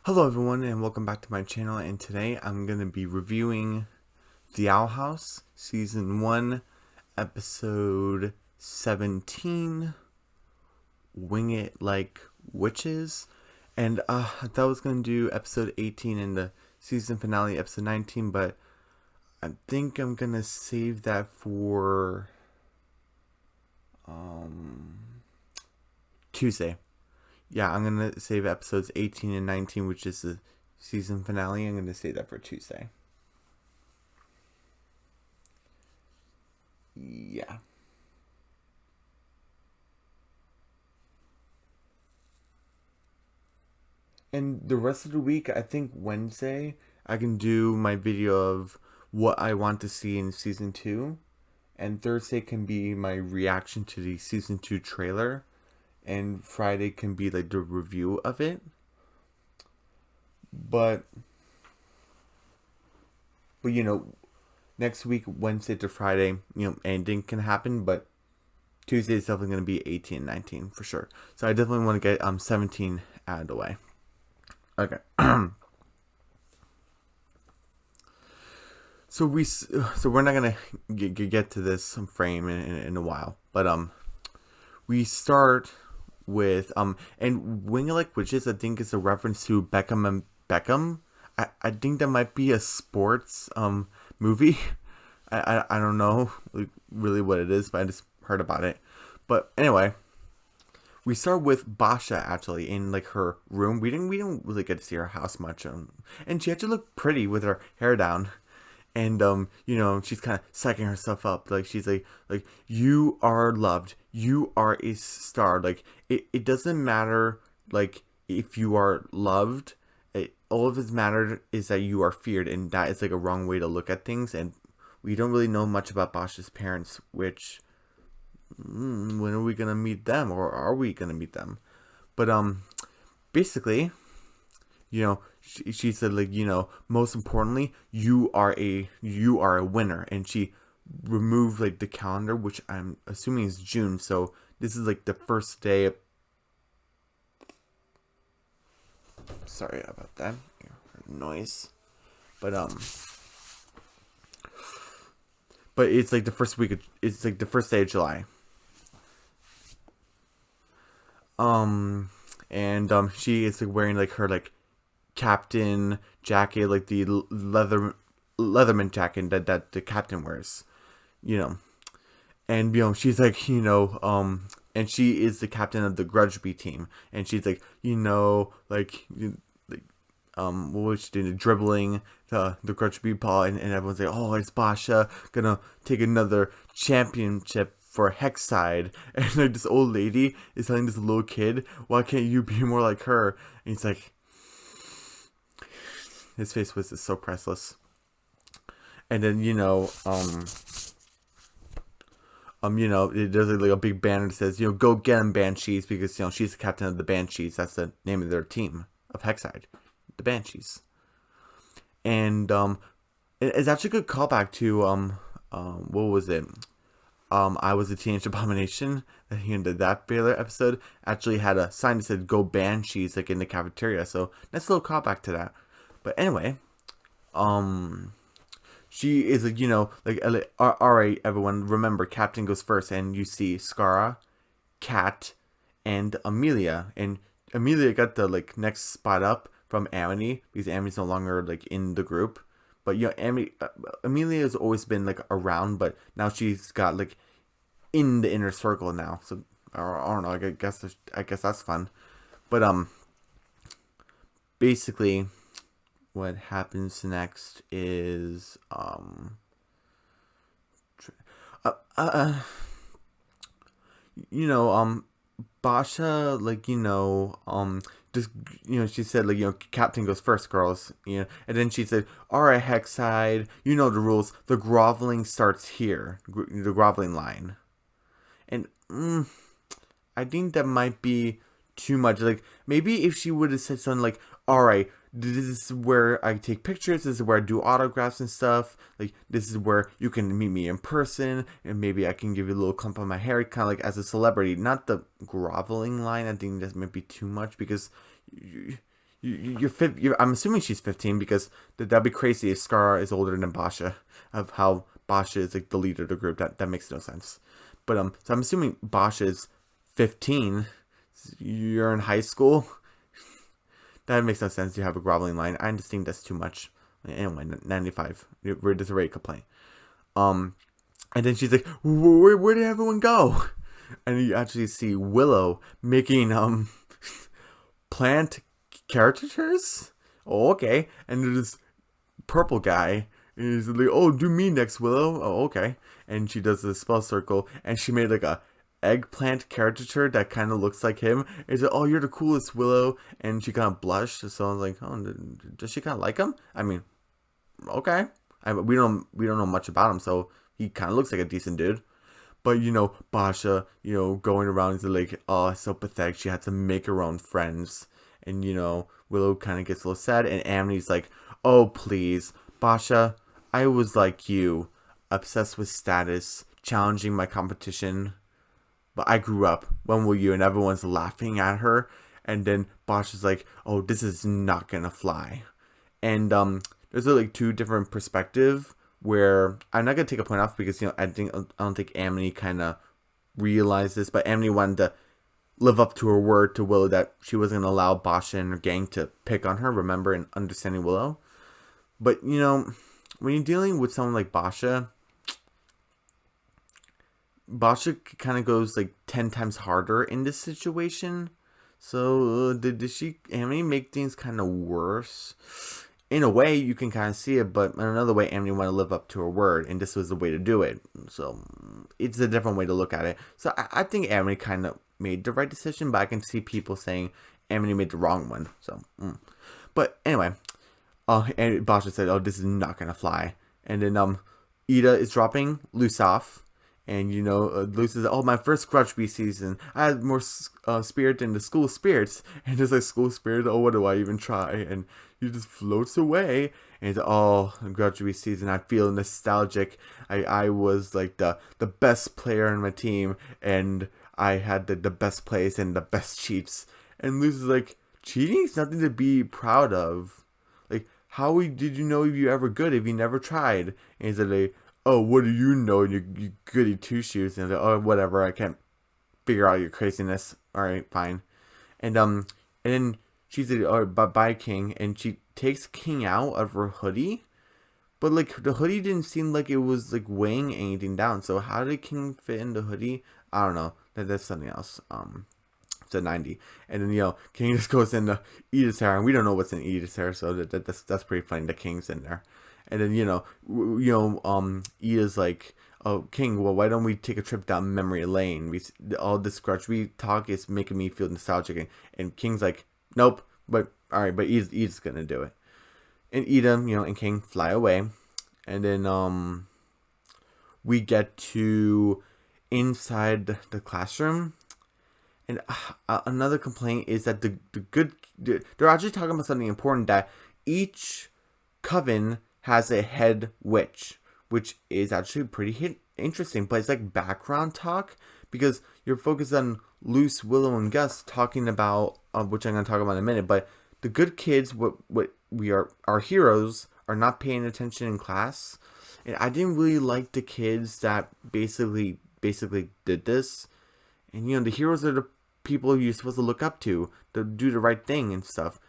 Hello everyone and welcome back to my channel, and today I'm going to be reviewing The Owl House Season 1 Episode 17, Wing It Like Witches. And I thought I was going to do Episode 18 in the season finale, Episode 19, but I think I'm going to save that for Tuesday. Yeah, I'm going to save episodes 18 and 19, which is the season finale. I'm going to save that for Tuesday. Yeah. And the rest of the week, I think Wednesday, I can do my video of what I want to see in season 2. And Thursday can be my reaction to the season 2 trailer. And Friday can be like the review of it. But next week, Wednesday to Friday, anything can happen, but Tuesday is definitely going to be 18 and 19 for sure. So I definitely want to get 17 out of the way. Okay. So we're not gonna get to this frame in a while, but we start with and Wing It Like Witches, I think, is a reference to Beckham and Beckham. I think that might be a sports movie. I don't know like, really what it is, but I just heard about it. But anyway, we start with Basha actually in like her room. We didn't really get to see her house much, and she actually looked pretty with her hair down. And she's kind of psyching herself up, like she's like you are loved, you are a star, like it doesn't matter like if you are loved, all of it matters is that you are feared, and that is like a wrong way to look at things. And we don't really know much about Basha's parents, which when are we gonna meet them, or are we gonna meet them? But basically, she said, like, most importantly, you are a winner. And she removed like the calendar, which I'm assuming is June. So this is like the first day of, sorry about that noise, but it's like the first week it's like the first day of July. And she is like wearing like her like captain jacket, like the leatherman jacket that the captain wears, you know. And she's like, and she is the captain of the grudgby team, and she's like, what was she doing, dribbling the grudgby ball, and everyone's like, oh, is Basha gonna take another championship for Hexside? And like this old lady is telling this little kid, why can't you be more like her? And he's like, his face was just so priceless. And then there's like a big banner that says, go get him, Banshees, because she's the captain of the Banshees. That's the name of their team of Hexside, the Banshees. And it's actually a good callback to what was it? I Was a Teenage Abomination. That Baylor episode actually had a sign that said "Go Banshees" like in the cafeteria. So that's a little callback to that. But anyway, she is like, all right, everyone, remember, Captain goes first, and you see Skara, Kat, and Amelia. And Amelia got the like next spot up from Amity, because Amity's no longer like in the group. But Amelia has always been like around, but now she's got like in the inner circle now. So I don't know. I guess that's fun. But basically, what happens next is Basha, like, just, she said, like, Captain goes first, girls, and then she said, all right, Hexside, you know the rules, the groveling starts here, the groveling line. And I think that might be too much. Like, maybe if she would have said something like, all right, this is where I take pictures, this is where I do autographs and stuff, like, this is where you can meet me in person, and maybe I can give you a little clump on my hair, kind of like as a celebrity. Not the groveling line. I think that might be too much, because I'm assuming she's 15 because that'd be crazy if Scar is older than Basha. Of how Basha is like the leader of the group. That makes no sense. But so I'm assuming Basha is 15. You're in high school. That makes no sense. You have a groveling line. I just think that's too much. Anyway, 95. There's a rate complaint. And then she's like, where did everyone go? And you actually see Willow making plant caricatures. Oh, okay. And there's this purple guy. And he's like, oh, do me next, Willow. Oh, okay. And she does the spell circle, and she made like a eggplant caricature that kind of looks like him. It's like, oh, you're the coolest, Willow. And she kind of blushed. So I was like, oh, does she kind of like him? I mean, okay. We don't know much about him, so he kind of looks like a decent dude. But Basha, going around is like, oh, so pathetic. She had to make her own friends, and Willow kind of gets a little sad, and Amity's like, oh please, Basha, I was like you, obsessed with status, challenging my competition. But I grew up. When will you? And everyone's laughing at her. And then Basha's like, oh, this is not gonna fly. And there's like two different perspectives where I'm not gonna take a point off because I don't think Amity kind of realized this, but Amity wanted to live up to her word to Willow that she wasn't gonna allow Basha and her gang to pick on her. Remember, in understanding Willow. But when you're dealing with someone like Basha kind of goes like 10 times harder in this situation. So did she Amity make things kind of worse? In a way, you can kind of see it, but in another way, Amity wanted to live up to her word, and this was the way to do it. So it's a different way to look at it. So I think Amity kind of made the right decision, but I can see people saying Amity made the wrong one. So, but anyway, and Basha said, "Oh, this is not gonna fly." And then Ida is dropping loose off. And Luce is, oh, my first grudgby season. I had more spirit than the school spirits. And it's like, school spirit, oh, what do I even try? And he just floats away. And it's, oh, grudgby season, I feel nostalgic. I was like the best player on my team. And I had the best plays and the best cheats. And Luce is like, cheating is nothing to be proud of. Like, how did you know if you ever good if you never tried? And he's like, oh, what do you know, you goody two-shoes? And like, oh, whatever, I can't figure out your craziness. Alright, fine. And then she's like, oh, bye, King. And she takes King out of her hoodie. But, like, the hoodie didn't seem like it was, like, weighing anything down. So how did King fit in the hoodie? I don't know. That's something else. It's a 90. And then, King just goes into Edith's hair. And we don't know what's in Edith's hair. So that's pretty funny. The King's in there. And then, Ida's like, oh, King, well, why don't we take a trip down memory lane? All this grudgby talk is making me feel nostalgic. And King's like, nope, but, alright, but Ida's gonna do it. And Ida, and King fly away. And then, we get to inside the classroom. And another complaint is that they're actually talking about something important, that each coven has a head witch, which is actually pretty interesting, but it's like background talk because you're focused on Luce, Willow, and Gus talking about, which I'm going to talk about in a minute, but the good kids, what we are, our heroes, are not paying attention in class. And I didn't really like the kids that basically did this. And the heroes are the people you're supposed to look up to do the right thing and stuff.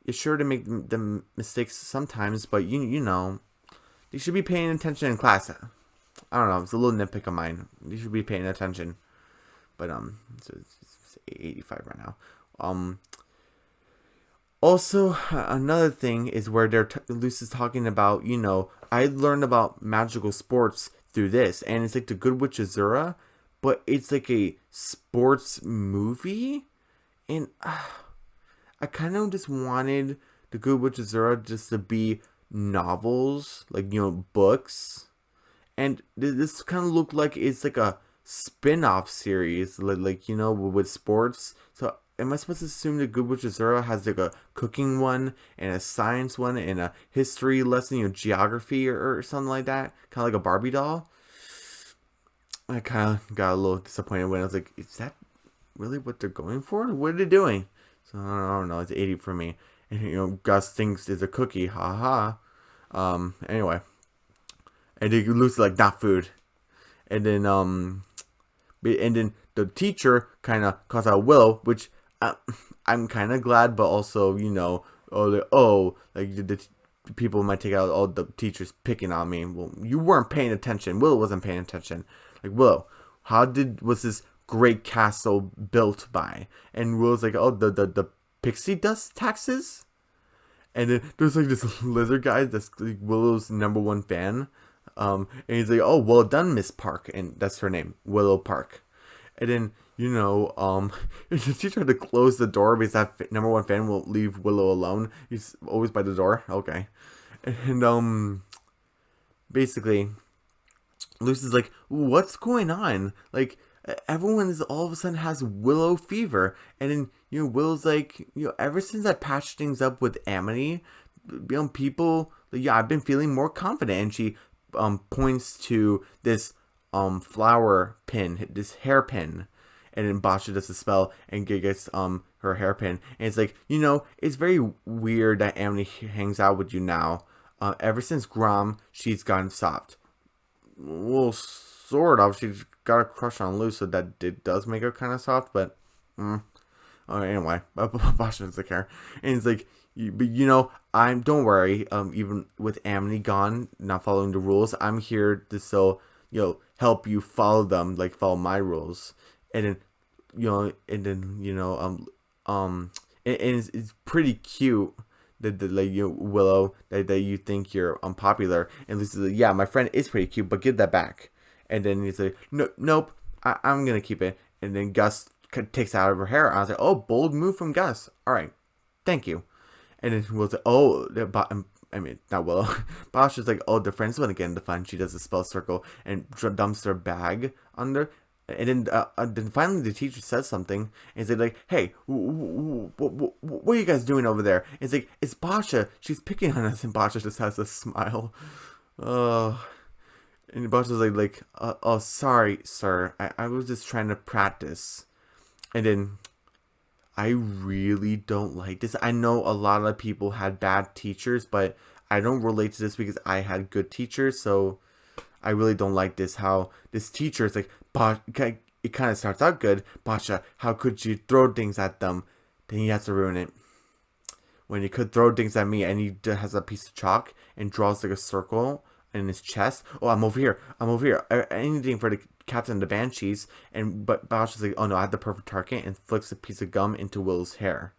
It's sure to make the mistakes sometimes, but they should be paying attention in class. I don't know, it's a little nitpick of mine. They should be paying attention. But so it's 85 right now. Also, another thing is where Luce is talking about, I learned about magical sports through this, and it's like the Good Witch Azura, but it's like a sports movie, and I kind of just wanted the Good Witch Azura just to be novels, like, books. And this kind of looked like it's like a spin-off series, like with sports. So am I supposed to assume the Good Witch Azura has like a cooking one and a science one and a history lesson, geography or something like that? Kind of like a Barbie doll? I kind of got a little disappointed when I was like, is that really what they're going for? What are they doing? So I don't know. It's 80 for me. And, Gus thinks it's a cookie. Ha ha. Anyway. And then Lucy's like, not food. And then, the teacher kind of calls out Willow, which I'm kind of glad, but also, like the people might take out all the teachers picking on me. Well, you weren't paying attention. Willow wasn't paying attention. Like, Willow, was this great castle built by? And Willow's like, oh, the pixie dust taxes? And then there's like this lizard guy that's like Willow's #1 fan. And he's like, oh, well done, Miss Park. And that's her name, Willow Park. And then, she tried to close the door because that #1 fan will leave Willow alone. He's always by the door. Okay. And, basically, Lucy's like, what's going on? Like, everyone is all of a sudden has Willow fever. And then, Willow's like, ever since I patched things up with Amity, people, I've been feeling more confident. And she points to this flower pin, this hairpin, and then Basha does the spell and gets her hairpin, and it's like, it's very weird that Amity hangs out with you now. Ever since Grom, she's gotten soft. Well, sort of. She's got a crush on Lou, so that it does make her kind of soft, but anyway, Basha doesn't care, and it's like, but don't worry. Even with Amity gone, not following the rules, I'm here to still, help you follow them, like follow my rules. And then, and it's pretty cute that Willow, that you think you're unpopular, and Lucy's like, yeah, my friend is pretty cute, but give that back. And then he's like, no, nope, I'm gonna keep it. And then Gus takes it out of her hair. I was like, oh, bold move from Gus. All right, thank you. And then Willow's like, oh, not Willow. Bosch is like, oh, the friends want to get into fun. She does a spell circle and dumps their bag under. And then finally the teacher says something. And it's like, hey, what are you guys doing over there? And it's like, it's Basha. She's picking on us. And Basha just has a smile. And Basha's like, oh, sorry, sir. I was just trying to practice. And then I really don't like this. I know a lot of people had bad teachers, but I don't relate to this because I had good teachers. So I really don't like this. How this teacher is like, it kind of starts out good. Basha, how could you throw things at them? Then he has to ruin it. When he could throw things at me, and he has a piece of chalk and draws like a circle in his chest. Oh, I'm over here. Anything for the captain of the Banshees. But Basha's like, oh no, I had the perfect target, and flicks a piece of gum into Will's hair.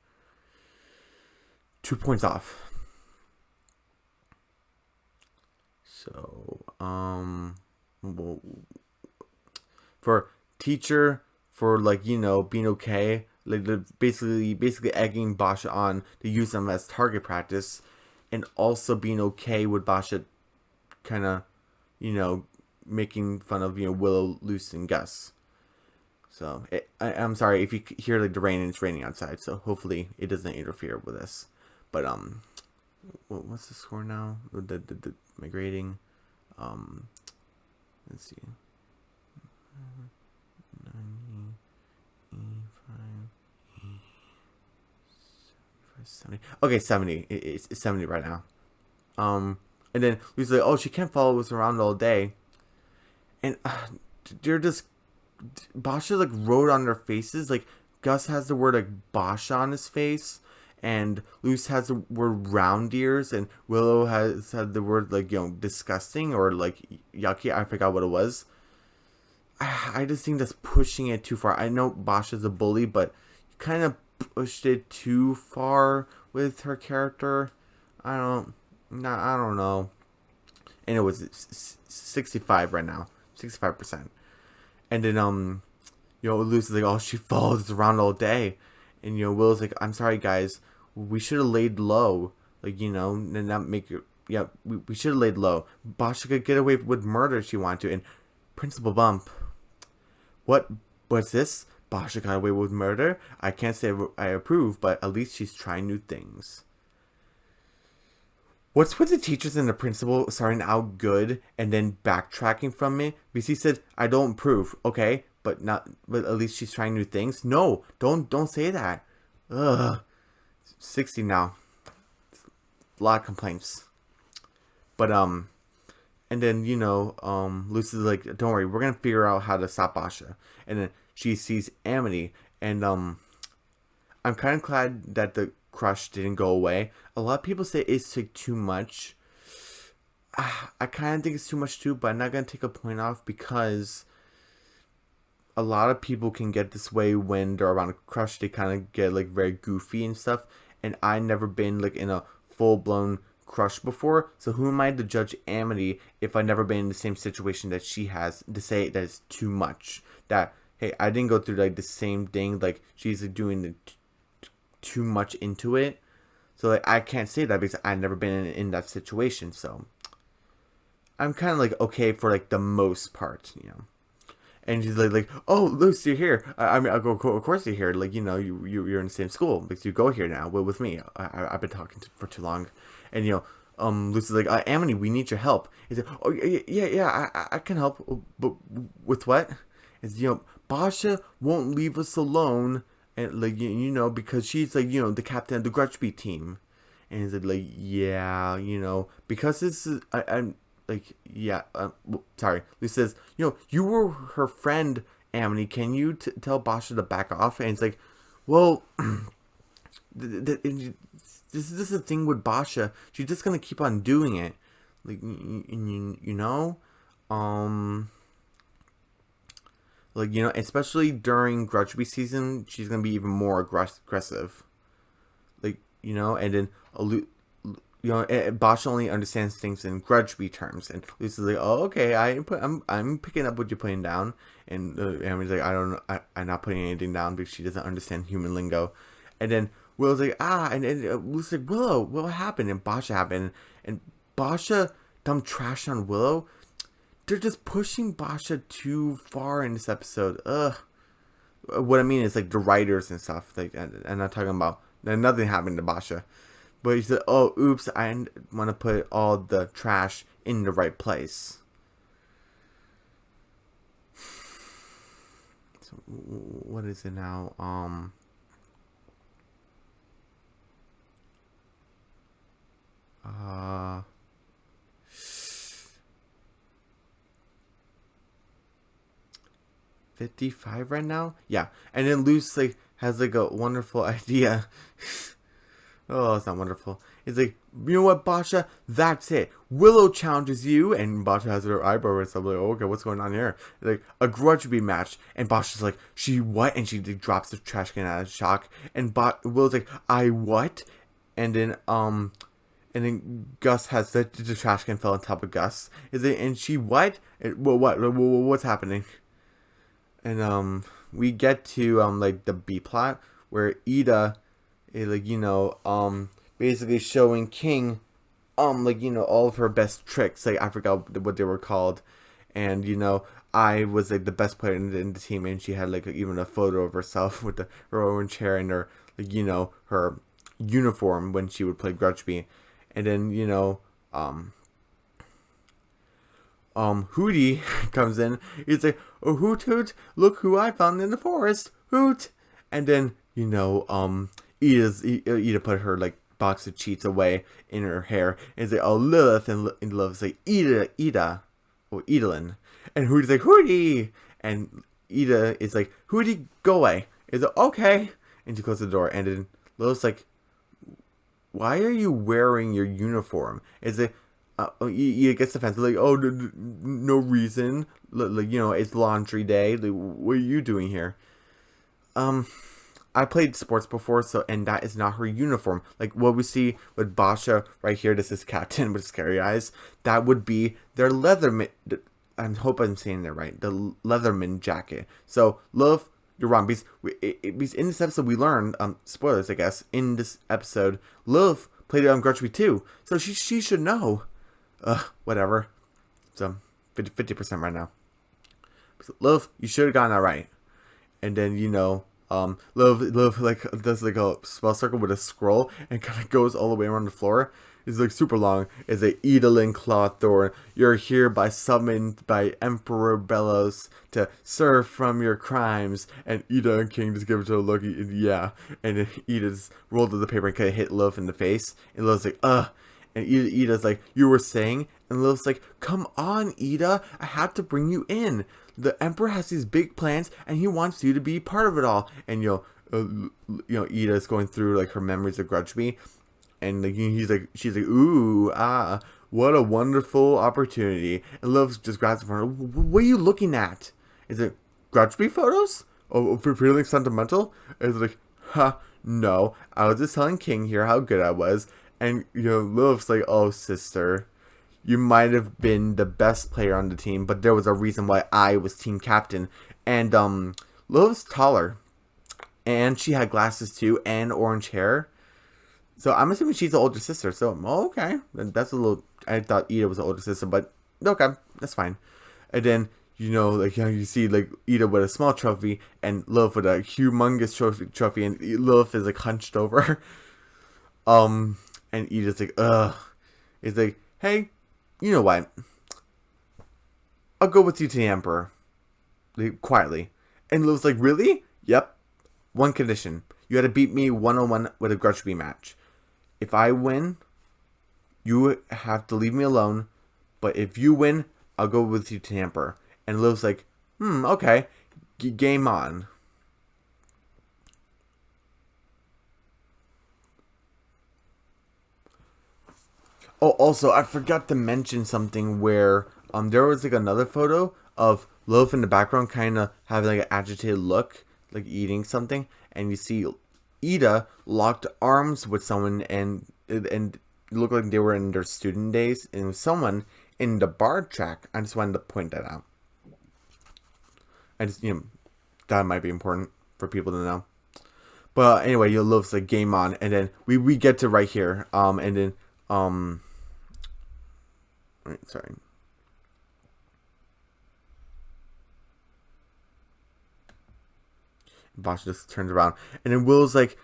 2 points off. So, for teacher, for being okay, basically egging Basha on to use them as target practice, and also being okay with Basha kind of, making fun of, Willow, Lucy, and Gus. So, I'm sorry if you hear the rain, and it's raining outside, so hopefully it doesn't interfere with this. But, what's the score now? My grading, let's see. 90, 85, 70. Okay, 70. It's 70 right now. And then Lucy's like, oh, she can't follow us around all day. And they're just, Basha wrote on their faces. Like, Gus has the word Basha on his face, and Luce has the word round ears, and Willow has had the word disgusting or yucky. I forgot what it was. I just think that's pushing it too far. I know Basha's a bully, but you kind of pushed it too far with her character. I don't know. And it was 65 right now, 65%. And then Luce is like, oh, she follows us around all day, and Will's like, I'm sorry guys, we should have laid low, and not make it. Yeah, we should have laid low. Basha could get away with murder if she wanted to. And Principal Bump, what was this? Basha got away with murder? I can't say I approve, but at least she's trying new things. What's with the teachers and the principal starting out good and then backtracking from me? Because he said, I don't approve, okay? But at least she's trying new things? No, don't say that. Ugh. 60 now. a lot of complaints. But and then Lucy's like, don't worry, we're gonna figure out how to stop Basha. And then she sees Amity, and I'm kind of glad that the crush didn't go away. A lot of people say it's like too much. I kind of think it's too much too, but I'm not gonna take a point off because a lot of people can get this way when they're around a crush. They kind of get like very goofy and stuff. And I never been like in a full blown crush before, so who am I to judge Amity if I've never been in the same situation that she has to say that it's too much? That hey, I didn't go through like the same thing. Like she's like doing the too much into it. So like I can't say that because I've never been in that situation. So I'm kind of like okay for like the most part, And she's like, oh, Lucy, you're here. I mean, of course you're here. Like, you're in the same school. Like, you go here now with me. I've been talking for too long. And, Lucy's like, Amity, we need your help. He's like, oh, yeah, I can help. But with what? It's, Basha won't leave us alone. And, like, because she's, like, the captain of the grudgby team. And he's like, yeah, because this is, I'm, like, yeah, sorry. Lucy says, you were her friend, Amity. Can you tell Basha to back off? And it's like, well, this is the thing with Basha. She's just gonna keep on doing it, like, especially during grudgby season, she's gonna be even more aggressive, like, and then Basha only understands things in grudgby terms, and Lucy's like, "Oh, okay, I'm picking up what you're putting down," and Amity's like, I'm not putting anything down because she doesn't understand human lingo," and then Willow's like, and Lucy's like, Willow, what happened? And Basha happened, and Basha dumped trash on Willow. They're just pushing Basha too far in this episode. Ugh. What I mean is like the writers and stuff. Like, I'm not talking about nothing happened to Basha. But he said, oh, oops, I want to put all the trash in the right place. So, what is it now? 55 right now? Yeah. And then Lucy has like a wonderful idea. Oh, it's not wonderful. It's like, you know what, Basha? That's it. Willow challenges you, and Basha has her eyebrow and stuff. Like, oh, okay, what's going on here? Like, a grudgby match. And Basha's like, she what? And she drops the trash can out of shock. And Willow's like, I what? And then Gus has the trash can fell on top of Gus. And she what? And, well, what? What's happening? And we get to like the B plot where Ida, basically showing King, all of her best tricks. Like, I forgot what they were called. And, I was, like, the best player in the team. And she had, like, even a photo of herself with her own chair and her, her uniform when she would play grudgby. And then, Hootie comes in. He's like, oh, hoot, hoot, look who I found in the forest. Hoot. And then, Ida put her like box of cheats away in her hair, and it's like, oh, Lilith, and Lilith's like, Ida, or Idolin, and Hootie's like, Hootie, and Ida is like, Hootie, go away. It's like, okay, and she closes the door, and then Lilith's like, why are you wearing your uniform? It's like, Ida gets defensive, like, oh, no reason, like, it's laundry day, like, what are you doing here? I played sports before, and that is not her uniform. Like, what we see with Basha right here, this is Captain with scary eyes, that would be their Leatherman, I hope I'm saying that right, the Leatherman jacket. So, Love, you're wrong, because in this episode we learned, spoilers I guess, in this episode, Love played it on grudgby too, so she should know. Whatever. So, 50% right now. Love, you should have gotten that right. And then, Love like does like a spell circle with a scroll and kind of goes all the way around the floor. It's like super long. It's a Edolin Clawthorn. You're hereby summoned by Emperor Bellows to serve from your crimes. And Ida and King just give it to a look. Yeah. And then Ida's rolled to the paper and kind of hit Love in the face. And Love's like, And Ida's like, you were saying? And Lilith's like, come on, Ida, I had to bring you in. The Emperor has these big plans, and he wants you to be part of it all. And Ida's going through like her memories of Grudgby, and like she's like, ooh, what a wonderful opportunity. And Lilith just grabs it from her. What are you looking at? Is it Grudgby photos? Oh, for feeling sentimental? And it's like, no, I was just telling King here how good I was. And, Lilith's like, oh, sister, you might have been the best player on the team, but there was a reason why I was team captain. And, Lilith's taller. And she had glasses, too, and orange hair. So, I'm assuming she's the older sister. So, okay. That's a little... I thought Ida was the older sister, but, okay. That's fine. And then... you see, like, Ida with a small trophy and Lilith with a humongous trophy, and Lilith is, like, hunched over. And Ida's like, ugh. It's like, hey, you know what? I'll go with you to the Emperor. Like, quietly. And Lilith's like, really? Yep. One condition. You had to beat me 1-on-1 with a grudgby match. If I win, you have to leave me alone. But if you win, I'll go with you to the Emperor. And Lilith's like, okay, game on. Oh, also, I forgot to mention something where there was like another photo of Lilith in the background kind of having like an agitated look, like eating something. And you see Ida locked arms with someone and it looked like they were in their student days. And it was someone in the bar track. I just wanted to point that out. I just, that might be important for people to know. But anyway, Lilith's like game on, and then we get to right here, and then sorry. Bosch just turns around, and then Will's like,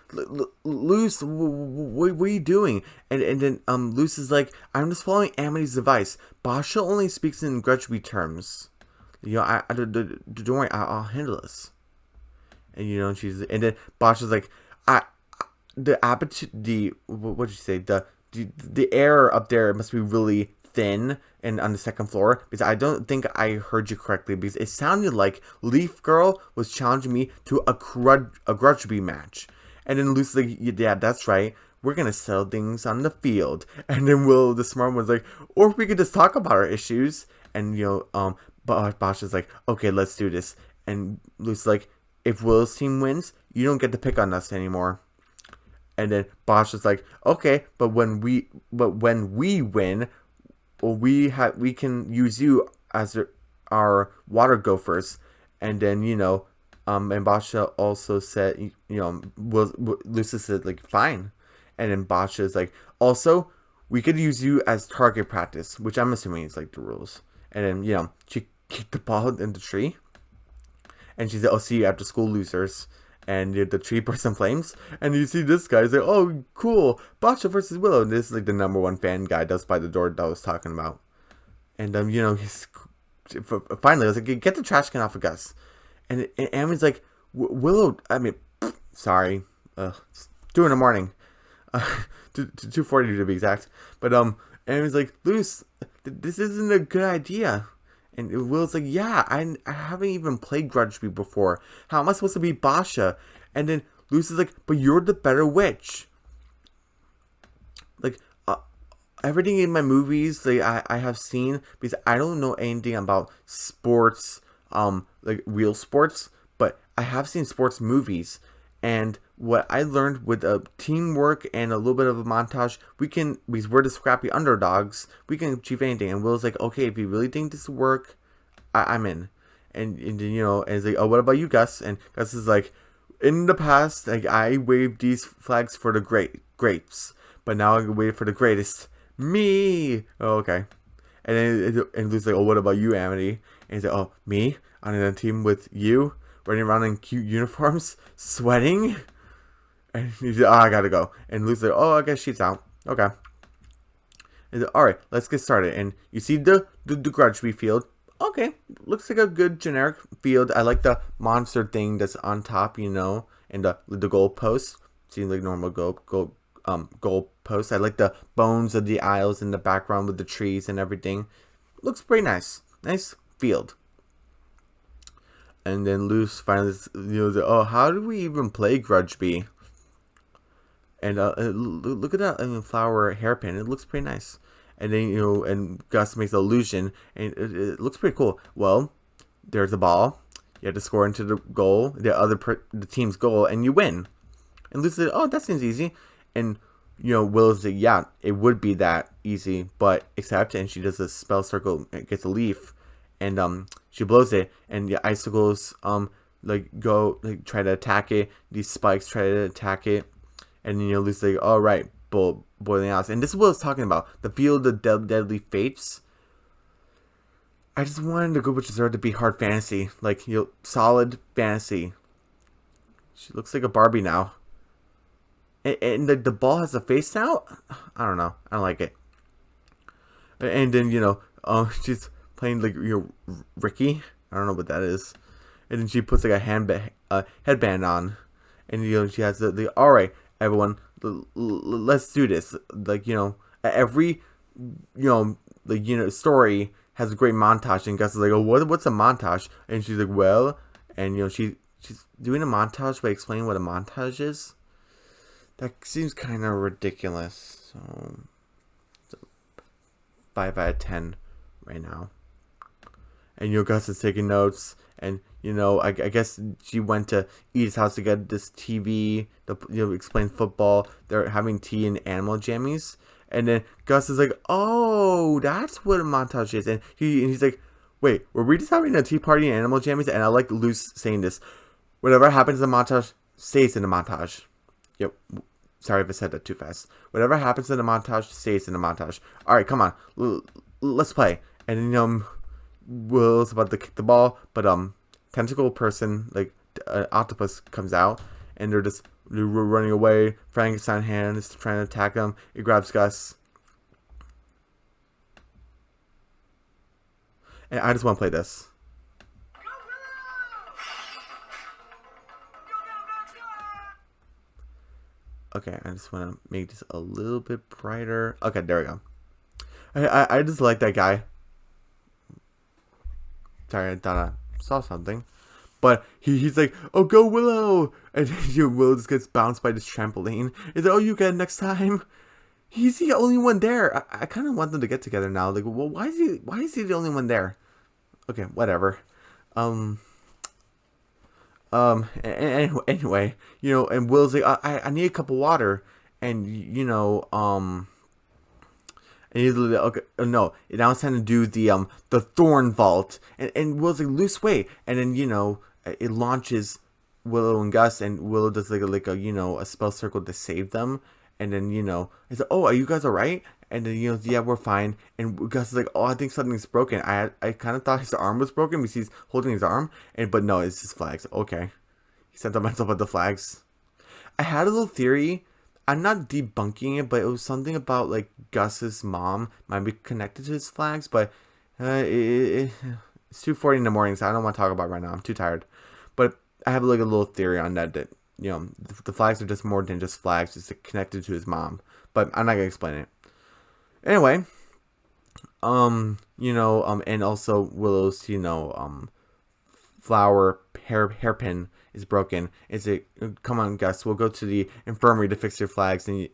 Luce, what are you doing? And then Luce is like, I'm just following Amity's advice. Bosch only speaks in grudgby terms. Don't worry, I'll handle this. And and then Bosch is like, what'd you say? The air up there must be really thin and on the second floor, because I don't think I heard you correctly, because it sounded like Leaf Girl was challenging me to a grudgby match. And then Lucy's like, yeah, that's right. We're gonna settle things on the field. And then Will, the smart one's like, or we could just talk about our issues. And Bosch is like, okay, let's do this. And Lucy's like, if Will's team wins, you don't get to pick on us anymore. And then Bosch is like, okay, but when we win, well, we can use you as our water gophers. And then and Bosch also said, Lucy said like, fine. And then Bosch is like, also, we could use you as target practice, which I'm assuming is like the rules. And then she kicked the ball in the tree. And she said, I'll see you after school, losers. And the tree bursts in flames. And you see this guy. He's like, oh, cool. Boccia versus Willow. And this is like the #1 fan guy that's by the door that I was talking about. And, he's finally, I was like, get the trash can off of Gus. And Ami's like, Willow, sorry. 2 in the morning. 2:40 to be exact. But, Ami's like, Luce, this isn't a good idea. And Will's like, yeah, I haven't even played Grudgby before. How am I supposed to be Basha? And then Lucy's like, but you're the better witch. Like, everything in my movies, like, I have seen, because I don't know anything about sports, like real sports, but I have seen sports movies. And what I learned with teamwork and a little bit of a montage, because we're the scrappy underdogs, we can achieve anything. And Will's like, okay, if you really think this will work, I'm in. And and it's like, oh, what about you, Gus? And Gus is like, in the past, like, I waved these flags for the grapes, but now I can wait for the greatest, me. Oh, okay. And then Lou's like, oh, what about you, Amity? And he's like, oh, me? On a team with you? Running around in cute uniforms, sweating, and he's like, oh, I gotta go. And Lucy's like, oh, I guess she's out. Okay. And like, all right, let's get started. And you see the grudgby field. Okay, looks like a good generic field. I like the monster thing that's on top, and the goal post. Seems like normal goal goal post. I like the bones of the aisles in the background with the trees and everything. Looks pretty nice. Nice field. And then Luce finally, oh, how do we even play grudgby? And look at that flower hairpin. It looks pretty nice. And then, and Gus makes an illusion, and it looks pretty cool. Well, there's a ball. You have to score into the goal, the team's goal, and you win. And Luce said, oh, that seems easy. And, Willow said, yeah, it would be that easy, but except, and she does a spell circle, and gets a leaf, and she blows it, and the icicles, try to attack it. These spikes try to attack it. And then Lucy's like, all right, boiling out. And this is what I was talking about. The Field of Deadly Fates. I just wanted the Good Witch Dessert to be hard fantasy. Like, solid fantasy. She looks like a Barbie now. And the ball has a face now? I don't know. I don't like it. And then, she's playing, Ricky. I don't know what that is. And then she puts, a headband on. And, she has all right, everyone, let's do this. Every, story has a great montage. And Gus is like, oh, what's a montage? And she's like, well, and, she's doing a montage by explaining what a montage is. That seems kind of ridiculous. So 5 out of 10 right now. And Gus is taking notes, and I guess she went to Edith's house to get this TV to explain football. They're having tea and animal jammies, and then Gus is like, "Oh, that's what a montage is." And he's like, "Wait, were we just having a tea party and animal jammies?" And I like Luce saying this: "Whatever happens in the montage stays in the montage." Yep. Sorry if I said that too fast. Whatever happens in the montage stays in the montage. All right, come on, let's play. And then Will's about to kick the ball, but tentacle person, octopus, comes out, and they're running away. Frankenstein hand is trying to attack them. It grabs Gus, and I just want to play this. Okay, I just want to make this a little bit brighter. Okay, there we go. I just like that guy. Sorry, I thought I saw something. But he's like, oh, go Willow! And Willow just gets bounced by this trampoline. He's like, oh, you get it next time? He's the only one there. I kind of want them to get together now. Like, well, why is he the only one there? Okay, whatever. Anyway, and Will's like, I need a cup of water, and and he's like, okay, no, now it's time to do the thorn vault, and Will's like, loose way, and then it launches Willow and Gus, and Willow does a spell circle to save them, and then he's like, oh, are you guys alright? And then yeah, we're fine. And Gus is like, oh, I think something's broken. I kind of thought his arm was broken because he's holding his arm, but no, it's just flags. Okay, he sentimental about the flags. I had a little theory. I'm not debunking it, but it was something about Gus's mom might be connected to his flags, but it's 2:40 in the morning, so I don't want to talk about it right now. I'm too tired. But I have a little theory on that the flags are just more than just flags, it's connected to his mom. But I'm not gonna explain it. Anyway, and also Willow's, flower hairpin is broken. Is it? Come on, Gus. We'll go to the infirmary to fix your flags, and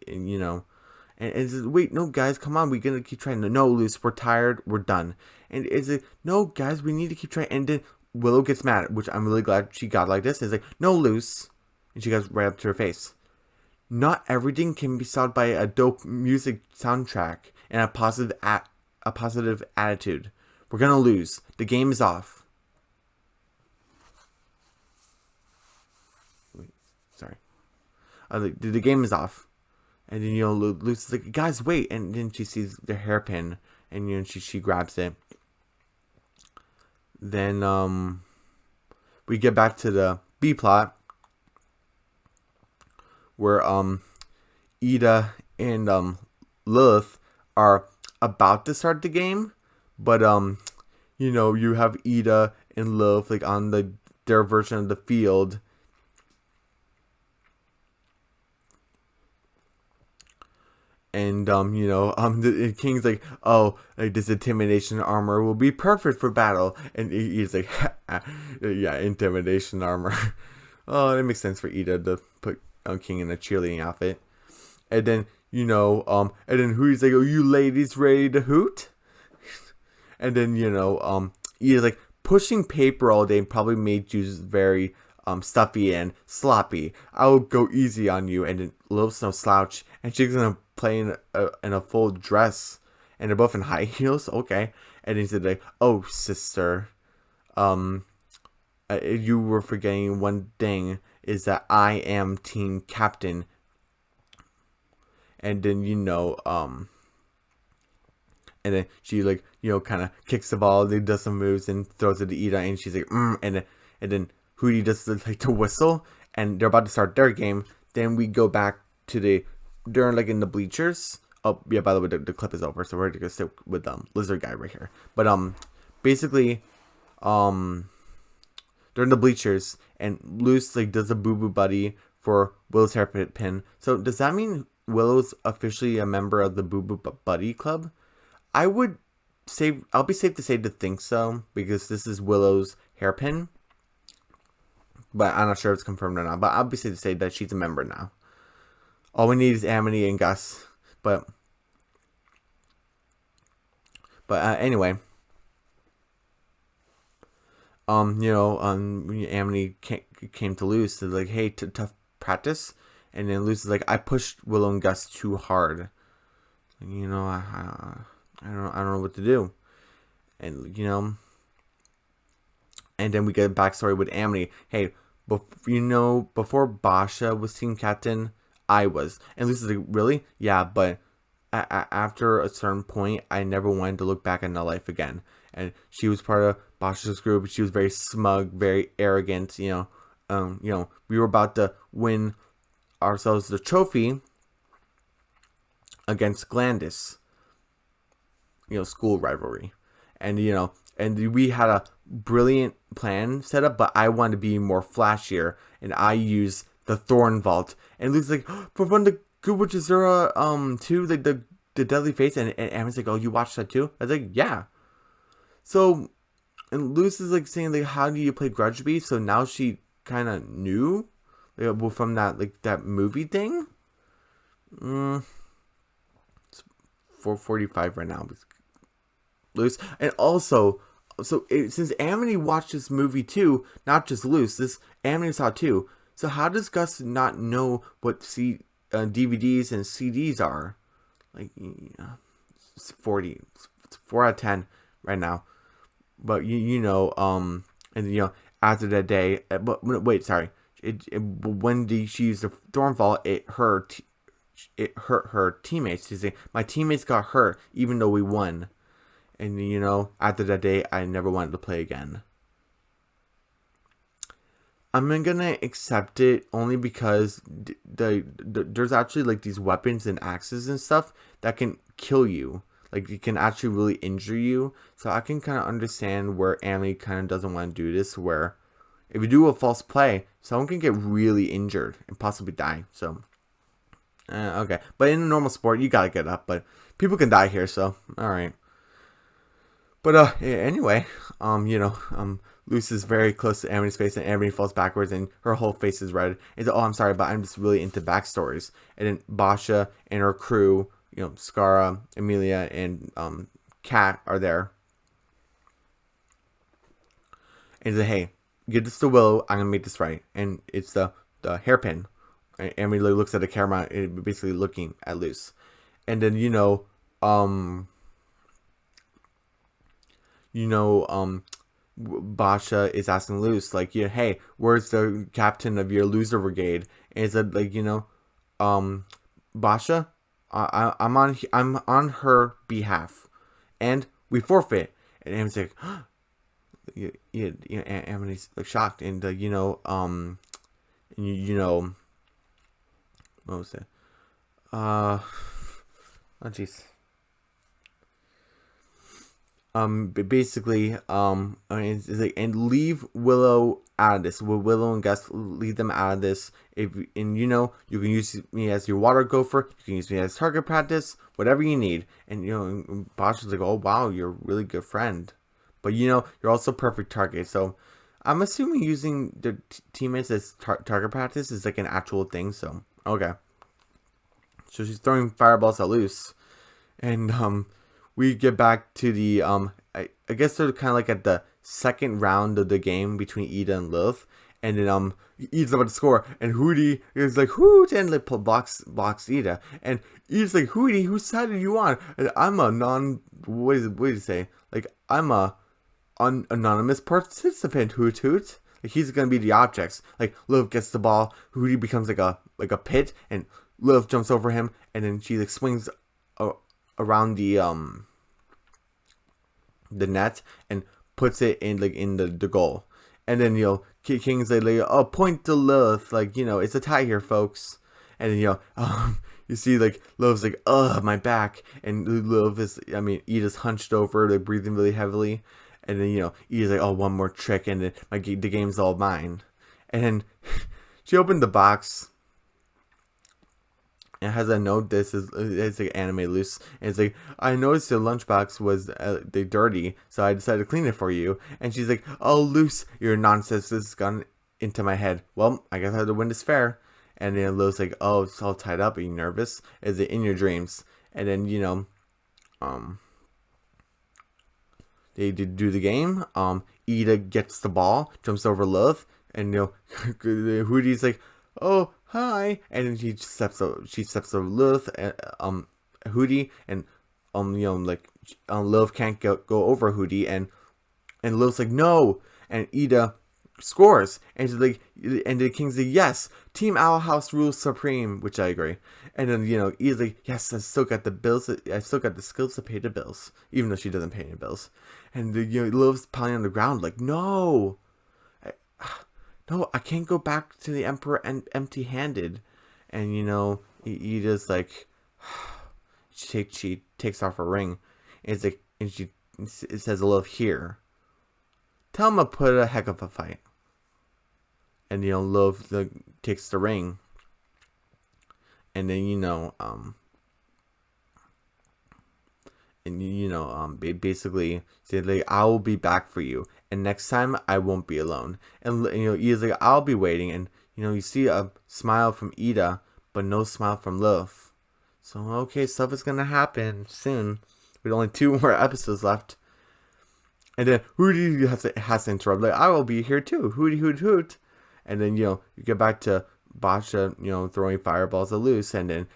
it's wait, no, guys, come on. We're gonna keep trying. No, Luce, we're tired. We're done. And is it? No, guys, we need to keep trying. And then Willow gets mad, which I'm really glad she got like this. And it's like, no, Luce, and she goes right up to her face. Not everything can be solved by a dope music soundtrack and a positive attitude. We're gonna lose. The game is off. Wait, sorry. The game is off. And then Lucy's like, guys, wait. And then she sees the hairpin, and she grabs it. Then we get back to the B plot, where Ida and Lilith are about to start the game, but you have Ida and Lilith on their version of the field, the king's like, oh, like this intimidation armor will be perfect for battle, and he's like, yeah, intimidation armor. Oh, that makes sense for Ida to put King in a cheerleading outfit. And then and then Hooty's like, oh, you ladies ready to hoot? And then Ida's like, pushing paper all day probably made you very stuffy and sloppy. I'll go easy on you. And then Lil's no slouch, and she's gonna play in a full dress, and they're both in high heels. Okay. And he said like, oh sister, you were forgetting one thing, is that I am team captain. And then and then she like kind of kicks the ball, they does some moves and throws it to Ida, and she's like and then Hootie does like the whistle, and they're about to start their game. Then we go back to they're like in the bleachers. Oh yeah, by the way, the clip is over, so we're gonna stick with lizard guy right here. But basically they're in the bleachers, and Luce like does a boo boo buddy for Willow's hairpin. So does that mean Willow's officially a member of the boo boo buddy club? I would say, I'll be safe to say to think so, because this is Willow's hairpin. But I'm not sure if it's confirmed or not. But I'll be safe to say that she's a member now. All we need is Amity and Gus. But anyway. Amity came to Luce and like, hey, tough practice. And then Luce is like, I pushed Willow and Gus too hard. I don't know what to do. And and then we get a backstory with Amity. Hey, before Basha was team captain, I was. And Lucy's like, really? Yeah, but after a certain point, I never wanted to look back in my life again. And she was part of Basha's group. She was very smug, very arrogant. We were about to win ourselves the trophy against Glandis. School rivalry. And we had a brilliant plan set up, but I wanted to be more flashier, and I used the Thorn Vault. And Lucy's like, for one, the Good Witch Azura 2, like the Deadly Face, and Amity's like, oh, you watched that too? I was like, yeah. So, and Luce is like saying like, how do you play grudgby? So now she kind of knew, like, from that movie thing. It's 4:45 right now. Luce, and also, since Amity watched this movie too, not just Luce, this Amity saw too. So how does Gus not know what DVDs and CDs are? Like, it's 40, it's 4 out of 10 right now. But and after that day, but wait, sorry, when she used the Thorn Vault, it hurt her teammates. She's saying, my teammates got hurt even though we won. And after that day, I never wanted to play again. I'm gonna accept it only because there's actually like these weapons and axes and stuff that can kill you. Like, it can actually really injure you. So I can kind of understand where Amity kind of doesn't want to do this, where if you do a false play, someone can get really injured and possibly die. So, okay. But in a normal sport, you gotta get up. But people can die here, so, alright. But anyway, Luce is very close to Amity's face, and Amity falls backwards, and her whole face is red. And oh, I'm sorry, but I'm just really into backstories. And then Basha and her crew, Skara, Amelia, and Kat are there. And say, hey, give this to Willow. I'm gonna make this right. And it's the hairpin. And Amity looks at the camera, and basically looking at Luce. And then Basha is asking Luce, like, hey, where's the captain of your loser brigade? And it's like, Basha, I'm on her behalf, and we forfeit. And Amity's like, Amity's like shocked, and what was it? Oh jeez. basically, it's like, and leave Willow out of this. Willow and Gus, leave them out of this. If and you can use me as your water gopher. You can use me as target practice. Whatever you need. And and Bosch is like, oh wow, you're a really good friend, but you're also perfect target. So I'm assuming using the teammates as target practice is like an actual thing. So okay, so she's throwing fireballs at Loose, and we get back to the I guess they're kind of like at the second round of the game between Ida and Lilith, and then Ida's about to score, and Hootie is like Hoot, and like blocks Ida, and Ida's like Hootie, whose side are you on? And I'm a what do you say? Like I'm a anonymous participant. Hoot hoot. Like he's gonna be the objects. Like Lilith gets the ball, Hootie becomes like a pit, and Lilith jumps over him, and then she like swings around the net and puts it in like in the goal. And then King's like, oh, point to Lilith, like it's a tie here, folks. And then you see like Lilith's like, ugh, my back, and Lilith is, Ida's hunched over, like breathing really heavily. And then Ida's like, oh, one more trick, and then the game's all mine. And then she opened the box. It has a note. It's like anime Loose, and it's like, I noticed the lunchbox was they dirty, so I decided to clean it for you. And she's like, oh, Loose, your nonsense has gone into my head. Well, I guess I had to win this fair. And then Lo's like, oh, it's all tied up. Are you nervous? Is it in your dreams? And then they do the game. Ida gets the ball, jumps over Lilith, and Hootie's like, oh, hi, and then she steps over Lilith, Hootie, and Lilith can't go over Hootie, and Lilith's like, no, and Ida scores, and she's like, and the King's like, yes, Team Owl House rules supreme, which I agree. And then Ida's like, yes, I still got the bills, I still got the skills to pay the bills, even though she doesn't pay any bills. And Lilith's pounding on the ground like, no, no, I can't go back to the Emperor empty-handed. And Ida's like, she takes off her ring, and it's like, and it says Lilith here. Tell him to put a heck of a fight. And Lilith takes the ring, and then basically say like, I will be back for you, and next time I won't be alone. And Ida's like, I'll be waiting, and you see a smile from Ida, but no smile from Lilith. So okay, stuff is gonna happen soon. With only 2 more episodes left, and then Hootie has to interrupt. Like, I will be here too. Hootie hoot hoot. And then you get back to Basha, throwing fireballs at Loose, and then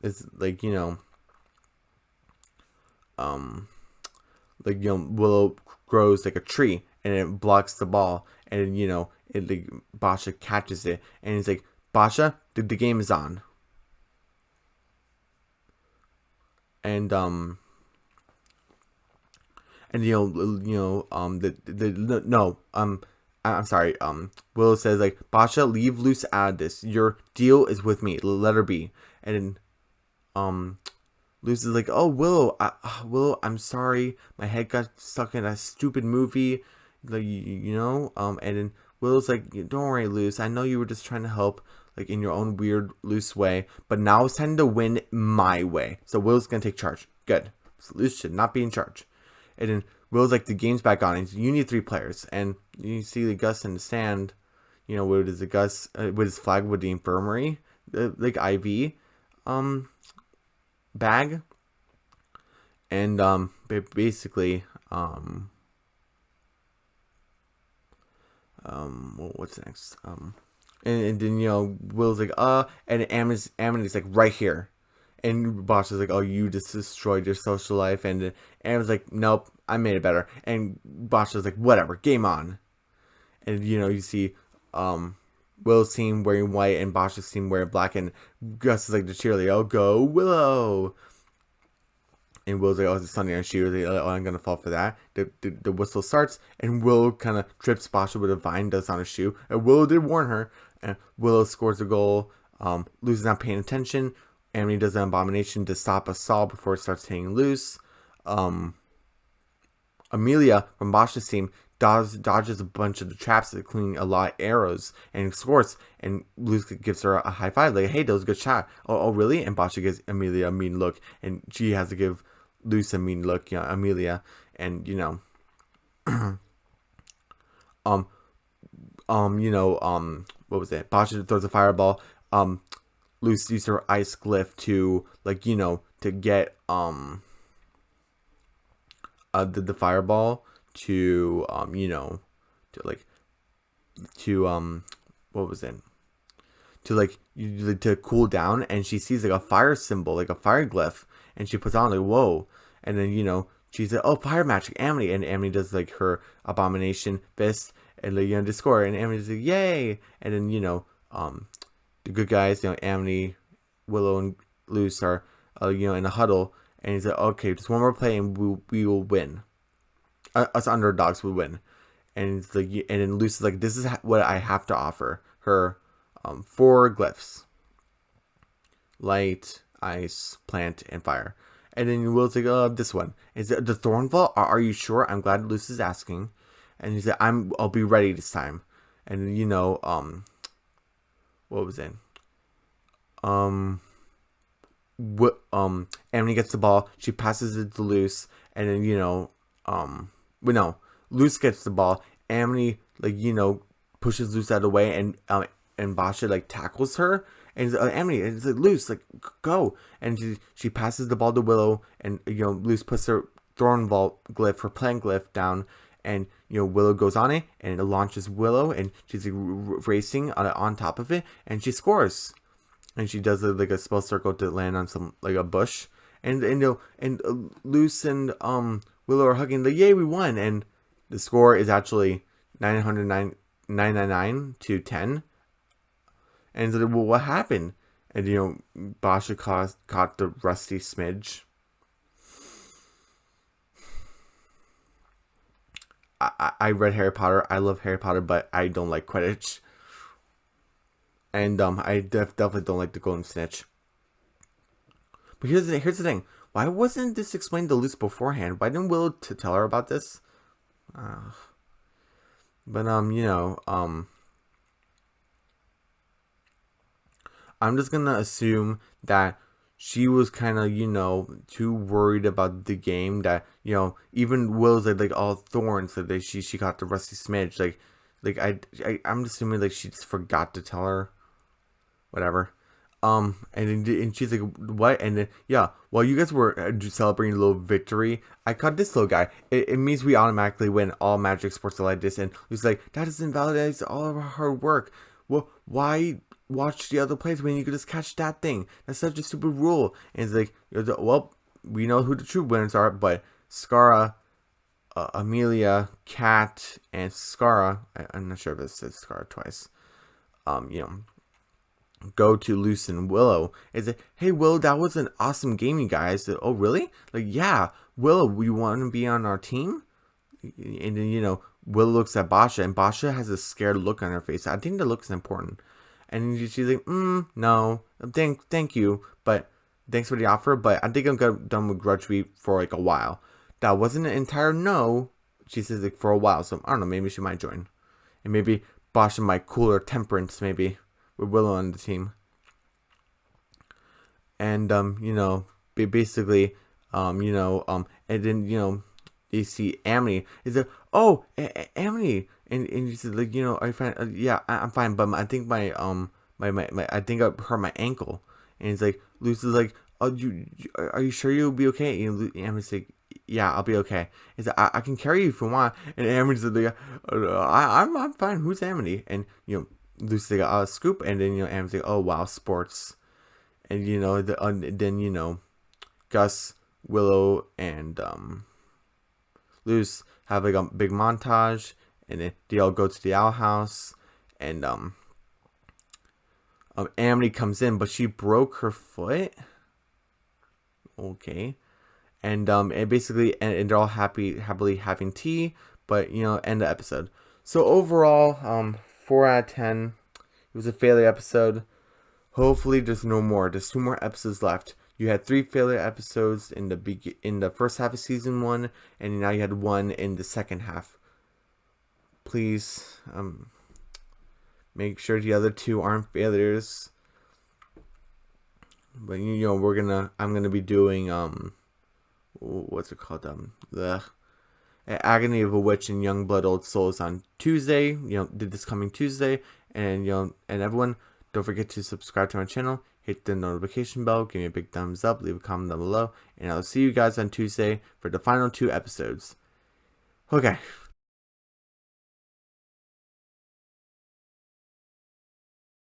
it's like Willow grows like a tree, and it blocks the ball, and it like Basha catches it, and it's like, Basha, the game is on. And I'm sorry, Willow says like, Basha, leave Loose out of this. Your deal is with me. Let her be. And then Loose is like, oh, Willow, I'm sorry. My head got stuck in a stupid movie. Like, and then Willow's like, don't worry, Loose. I know you were just trying to help, like, in your own weird, loose way. But now it's time to win my way. So Willow's going to take charge. Good. So Loose should not be in charge. And then Willow's like, the game's back on. And you need 3 players. And you see the Gus in the stand, what is the Gus, with his flag with the infirmary, like IV, bag. And basically what's next? And then Will's like, and Amity's like, right here. And Bosch is like, oh, you just destroyed your social life. And Amity's like, nope, I made it better. And Bosch is like, whatever, game on. And you see Will's team wearing white and Bosch's team wearing black, and Gus is like the cheerleader, oh, go Willow. And Will's like, oh, it's Sunday, and she was like, oh, I'm gonna fall for that. The whistle starts, and Willow kind of trips Basha with a vine dust on her shoe. And Willow did warn her, and Willow scores a goal. Loose is not paying attention. Amity does an abomination to stop a Saul before it starts hitting Loose. Amelia from Bosch's team dodges a bunch of the traps, including a lot of arrows, and scores. And Luz gives her a high five, like, "Hey, that was a good shot." Oh, really? And Boscha gives Amelia a mean look, and she has to give Luz a mean look, Amelia, and um, what was it? Boscha throws a fireball. Luz uses her ice glyph to, to get the fireball to what was it? To cool down, and she sees like a fire symbol, like a fire glyph, and she puts on like, whoa, and then she said, "Oh, fire magic, Amity," and Amity does like her abomination fist, and to score, and Amity's like, "Yay!" And then the good guys, Amity, Willow, and Luz are in a huddle, and he's like, "Okay, just one more play, and we will win. Us underdogs will win." And it's like, and then Luz is like, "This is what I have to offer her: 4 glyphs: light, ice, plant, and fire." And then Will's like, "Oh, this one is it the Thornvault? Are you sure?" I'm glad Luz is asking. And he said, "I'll be ready this time." And what was it? Amity gets the ball. She passes it to Luz, and then Luz gets the ball. Amity pushes Luz out of the way, and Boscha tackles her, and Amity, and it's like, "Luz, go!" And she passes the ball to Willow, and Luz puts her Thornvault glyph, her plant glyph, down, and Willow goes on it, and it launches Willow, and she's racing on top of it, and she scores. And she does a spell circle to land on some a bush, and Luz and Willow are hugging, like, "Yay, we won!" And the score is actually 999 to 10. And it's like, well, what happened? And Boscha caught the rusty smidge. I read Harry Potter. I love Harry Potter, but I don't like Quidditch. And I definitely don't like the Golden Snitch. But here's the thing. Why wasn't this explained to Luz beforehand? Why didn't Willow tell her about this? But I'm just gonna assume that she was kind of too worried about the game that even Will's like all thorns, that she got the rusty smidge, I'm assuming she just forgot to tell her. Whatever. And she's like, "What?" And then, while you guys were celebrating a little victory, I caught this little guy. It means we automatically win all Magic Sports like this. And he's like, "That just invalidates all of our hard work. Well, why watch the other plays when you could just catch that thing? That's such a stupid rule." And it's like, "Well, we know who the true winners are, but Scara, Amelia, Kat, and Scara." I'm not sure if it says Scara twice. Go to Luz and Willow. Is it, "Hey, Willow, that was an awesome game, you guys." "Oh, really?" "Yeah, Willow, you want to be on our team?" And then Willow looks at Boscha, and Boscha has a scared look on her face. I think the look is important. And she's like, "No, thank you, but thanks for the offer, but I think I'm done with grudgby for a while." That wasn't an entire no. She says for a while, so I don't know, maybe she might join, and maybe Boscha might cool her temperance, maybe, with Willow on the team. And basically, and then you see Amity is like, "Oh, Amity," and you said, "Are you fine?" "Yeah, I'm fine, but I think my I think I hurt my ankle." And it's like, Luz is like, "Oh, are you sure you'll be okay?" And Amity's like, "Yeah, I'll be okay." He's like, I can carry you if you want." And Amity's like, I'm fine. Who's Amity?" And Luz is like, "Scoop." And then Amity's like, "Oh wow, sports." And then Gus, Willow, and Luz have a big montage, and then they all go to the owl house, and Amity comes in, but she broke her foot. Okay. And basically, and they're all happily having tea, but end the episode. So overall, 4 out of 10. It was a failure episode. Hopefully there's no more. There's 2 more episodes left. You had 3 failure episodes in the first half of season 1, and now you had 1 in the second half. Please, make sure the other 2 aren't failures. But I'm gonna be doing what's it called? The Agony of a Witch and Youngblood Old Souls on Tuesday. This coming Tuesday, and and everyone, don't forget to subscribe to my channel, hit the notification bell, give me a big thumbs up, leave a comment down below, and I'll see you guys on Tuesday for the final 2 episodes. Okay.